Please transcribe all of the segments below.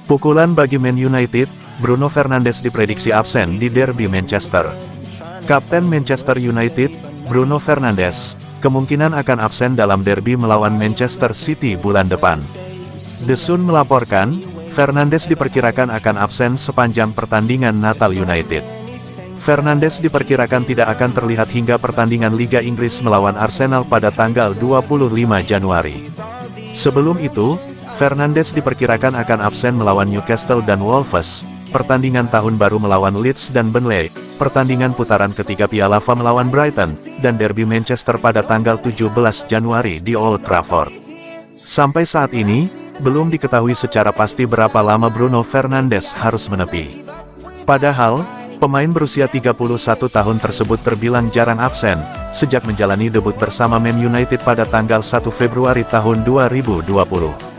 Pukulan bagi Man United, Bruno Fernandes diprediksi absen di derby Manchester. Kapten Manchester United, Bruno Fernandes, kemungkinan akan absen dalam derby melawan Manchester City bulan depan. The Sun melaporkan, Fernandes diperkirakan akan absen sepanjang pertandingan Natal United. Fernandes diperkirakan tidak akan terlihat hingga pertandingan Liga Inggris melawan Arsenal pada tanggal 25 Januari. Sebelum itu, Fernandes diperkirakan akan absen melawan Newcastle dan Wolves, pertandingan tahun baru melawan Leeds dan Burnley, pertandingan putaran ketiga Piala FA melawan Brighton, dan derby Manchester pada tanggal 17 Januari di Old Trafford. Sampai saat ini, belum diketahui secara pasti berapa lama Bruno Fernandes harus menepi. Padahal, pemain berusia 31 tahun tersebut terbilang jarang absen, sejak menjalani debut bersama Man United pada tanggal 1 Februari tahun 2020.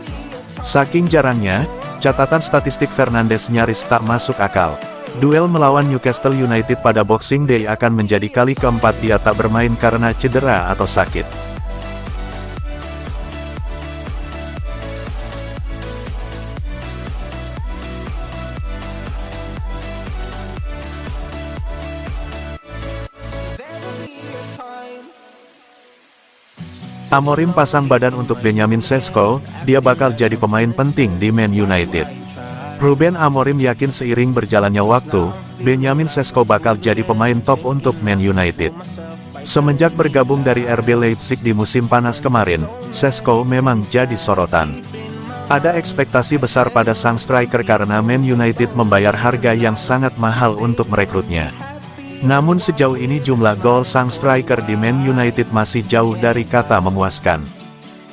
Saking jarangnya, catatan statistik Fernandes nyaris tak masuk akal. Duel melawan Newcastle United pada Boxing Day akan menjadi kali keempat dia tak bermain karena cedera atau sakit. Amorim pasang badan untuk Benjamin Sesko, dia bakal jadi pemain penting di Man United. Ruben Amorim yakin seiring berjalannya waktu, Benjamin Sesko bakal jadi pemain top untuk Man United. Semenjak bergabung dari RB Leipzig di musim panas kemarin, Sesko memang jadi sorotan. Ada ekspektasi besar pada sang striker karena Man United membayar harga yang sangat mahal untuk merekrutnya. Namun sejauh ini jumlah gol sang striker di Man United masih jauh dari kata memuaskan.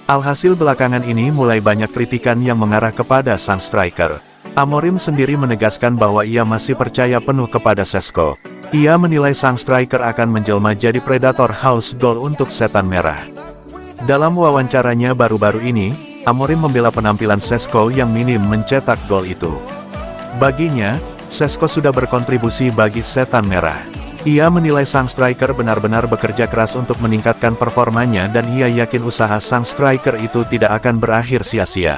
Alhasil belakangan ini mulai banyak kritikan yang mengarah kepada sang striker. Amorim sendiri menegaskan bahwa ia masih percaya penuh kepada Sesko. Ia menilai sang striker akan menjelma jadi predator haus gol untuk setan merah. Dalam wawancaranya baru-baru ini, Amorim membela penampilan Sesko yang minim mencetak gol itu. Baginya, Sesko sudah berkontribusi bagi setan merah. Ia menilai sang striker benar-benar bekerja keras untuk meningkatkan performanya dan ia yakin usaha sang striker itu tidak akan berakhir sia-sia.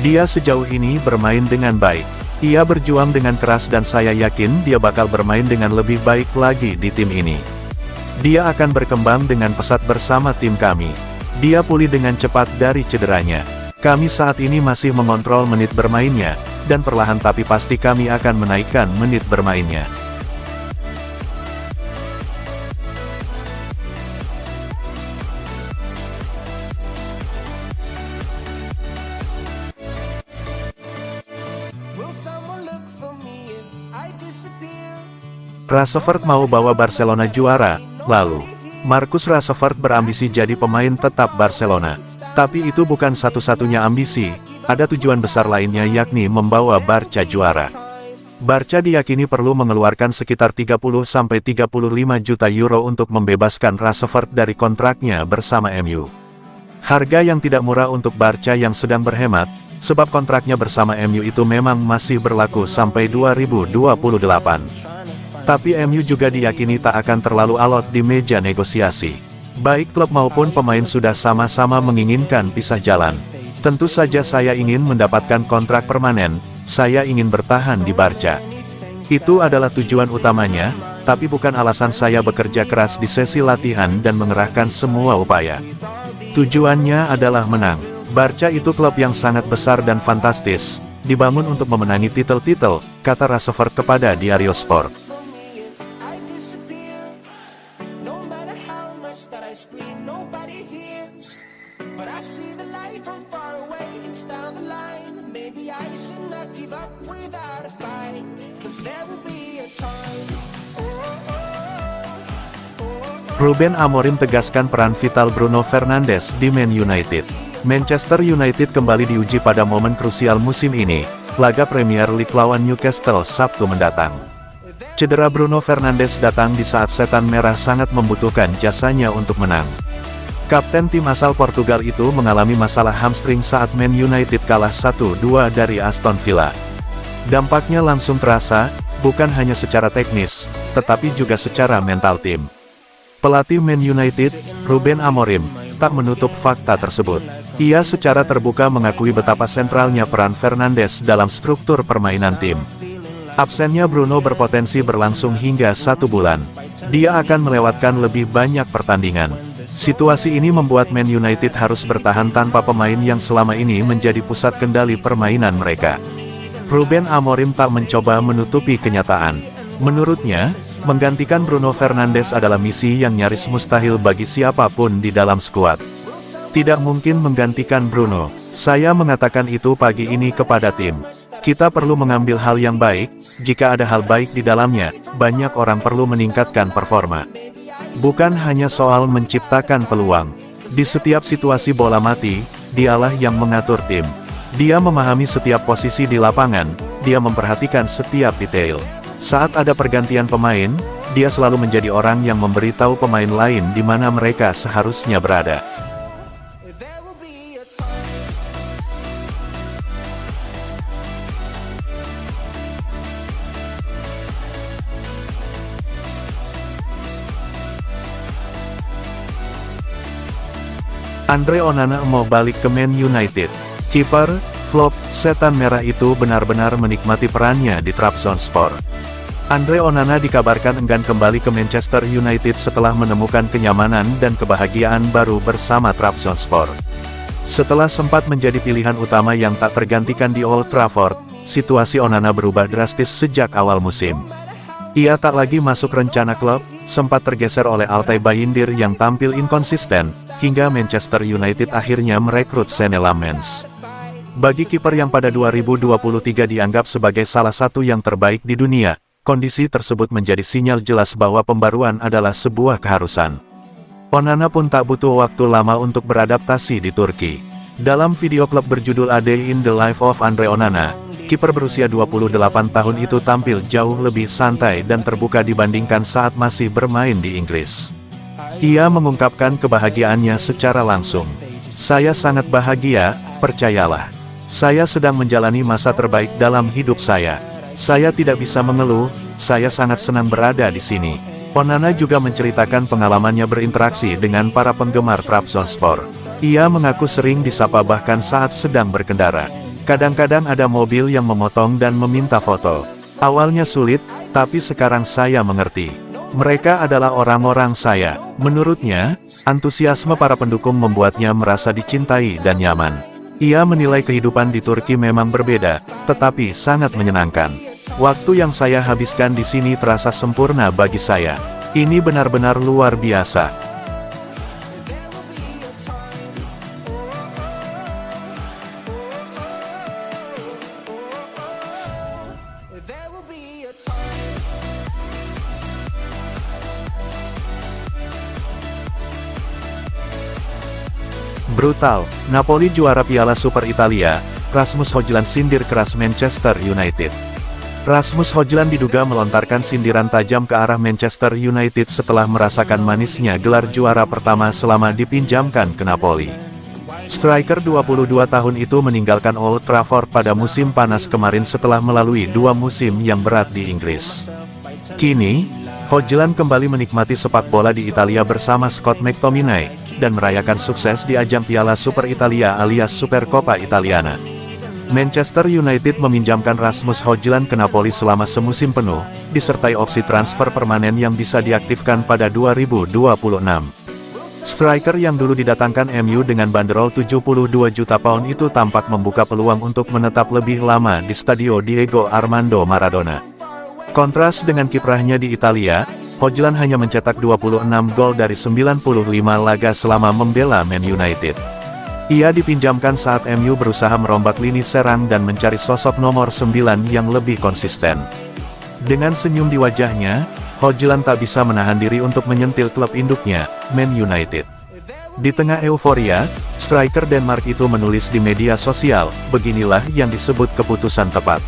Dia sejauh ini bermain dengan baik. Ia berjuang dengan keras dan saya yakin dia bakal bermain dengan lebih baik lagi di tim ini. Dia akan berkembang dengan pesat bersama tim kami. Dia pulih dengan cepat dari cederanya. Kami saat ini masih mengontrol menit bermainnya, dan perlahan tapi pasti kami akan menaikkan menit bermainnya. Rashford mau bawa Barcelona juara, lalu Marcus Rashford berambisi jadi pemain tetap Barcelona. Tapi itu bukan satu-satunya ambisi, ada tujuan besar lainnya yakni membawa Barca juara. Barca diyakini perlu mengeluarkan sekitar 30-35 juta euro untuk membebaskan Rashford dari kontraknya bersama MU. Harga yang tidak murah untuk Barca yang sedang berhemat, sebab kontraknya bersama MU itu memang masih berlaku sampai 2028. Tapi MU juga diyakini tak akan terlalu alot di meja negosiasi. Baik klub maupun pemain sudah sama-sama menginginkan pisah jalan. Tentu saja saya ingin mendapatkan kontrak permanen, saya ingin bertahan di Barca. Itu adalah tujuan utamanya, tapi bukan alasan saya bekerja keras di sesi latihan dan mengerahkan semua upaya. Tujuannya adalah menang. Barca itu klub yang sangat besar dan fantastis, dibangun untuk memenangi titel-titel, kata Rashford kepada Diario Sport. Ruben Amorim tegaskan peran vital Bruno Fernandes di Man United. Manchester United kembali diuji pada momen krusial musim ini, laga Premier League lawan Newcastle Sabtu mendatang. Cedera Bruno Fernandes datang di saat setan merah sangat membutuhkan jasanya untuk menang. Kapten tim asal Portugal itu mengalami masalah hamstring saat Man United kalah 1-2 dari Aston Villa. Dampaknya langsung terasa, bukan hanya secara teknis, tetapi juga secara mental tim. Pelatih Man United, Ruben Amorim, tak menutup fakta tersebut. Ia secara terbuka mengakui betapa sentralnya peran Fernandes dalam struktur permainan tim. Absennya Bruno berpotensi berlangsung hingga 1 bulan. Dia akan melewatkan lebih banyak pertandingan. Situasi ini membuat Man United harus bertahan tanpa pemain yang selama ini menjadi pusat kendali permainan mereka. Ruben Amorim tak mencoba menutupi kenyataan. Menurutnya, menggantikan Bruno Fernandes adalah misi yang nyaris mustahil bagi siapapun di dalam skuad. Tidak mungkin menggantikan Bruno. Saya mengatakan itu pagi ini kepada tim. Kita perlu mengambil hal yang baik, jika ada hal baik di dalamnya, banyak orang perlu meningkatkan performa. Bukan hanya soal menciptakan peluang. Di setiap situasi bola mati, dialah yang mengatur tim. Dia memahami setiap posisi di lapangan, dia memperhatikan setiap detail. Saat ada pergantian pemain, dia selalu menjadi orang yang memberitahu pemain lain di mana mereka seharusnya berada. Andre Onana mau balik ke Man United. Kiper, flop, setan merah itu benar-benar menikmati perannya di Trabzonspor. Andre Onana dikabarkan enggan kembali ke Manchester United setelah menemukan kenyamanan dan kebahagiaan baru bersama Trabzonspor. Setelah sempat menjadi pilihan utama yang tak tergantikan di Old Trafford, situasi Onana berubah drastis sejak awal musim. Ia tak lagi masuk rencana klub, sempat tergeser oleh Altay Bayindir yang tampil inkonsisten, hingga Manchester United akhirnya merekrut Senne Lammens. Bagi kiper yang pada 2023 dianggap sebagai salah satu yang terbaik di dunia, kondisi tersebut menjadi sinyal jelas bahwa pembaruan adalah sebuah keharusan. Onana pun tak butuh waktu lama untuk beradaptasi di Turki. Dalam video klip berjudul A Day in the Life of Andre Onana, kiper berusia 28 tahun itu tampil jauh lebih santai dan terbuka dibandingkan saat masih bermain di Inggris. Ia mengungkapkan kebahagiaannya secara langsung. "Saya sangat bahagia, percayalah. Saya sedang menjalani masa terbaik dalam hidup saya. Saya tidak bisa mengeluh, saya sangat senang berada di sini." Onana juga menceritakan pengalamannya berinteraksi dengan para penggemar Trabzonspor. Ia mengaku sering disapa bahkan saat sedang berkendara. "Kadang-kadang ada mobil yang memotong dan meminta foto. Awalnya sulit, tapi sekarang saya mengerti. Mereka adalah orang-orang saya." Menurutnya, antusiasme para pendukung membuatnya merasa dicintai dan nyaman. Ia menilai kehidupan di Turki memang berbeda, tetapi sangat menyenangkan. "Waktu yang saya habiskan di sini terasa sempurna bagi saya. Ini benar-benar luar biasa." Brutal, Napoli juara Piala Super Italia, Rasmus Højlund sindir keras Manchester United. Rasmus Højlund diduga melontarkan sindiran tajam ke arah Manchester United setelah merasakan manisnya gelar juara pertama selama dipinjamkan ke Napoli. Striker 22 tahun itu meninggalkan Old Trafford pada musim panas kemarin setelah melalui 2 musim yang berat di Inggris. Kini, Højlund kembali menikmati sepak bola di Italia bersama Scott McTominay, dan merayakan sukses di ajang Piala Super Italia alias Supercoppa Italiana. Manchester United meminjamkan Rasmus Højlund ke Napoli selama semusim penuh, disertai opsi transfer permanen yang bisa diaktifkan pada 2026. Striker yang dulu didatangkan MU dengan banderol 72 juta pound itu tampak membuka peluang untuk menetap lebih lama di Stadio Diego Armando Maradona. Kontras dengan kiprahnya di Italia, Højlund hanya mencetak 26 gol dari 95 laga selama membela Man United. Ia dipinjamkan saat MU berusaha merombak lini serang dan mencari sosok nomor 9 yang lebih konsisten. Dengan senyum di wajahnya, Højlund tak bisa menahan diri untuk menyentil klub induknya, Man United. Di tengah euforia, striker Denmark itu menulis di media sosial, "Beginilah yang disebut keputusan tepat.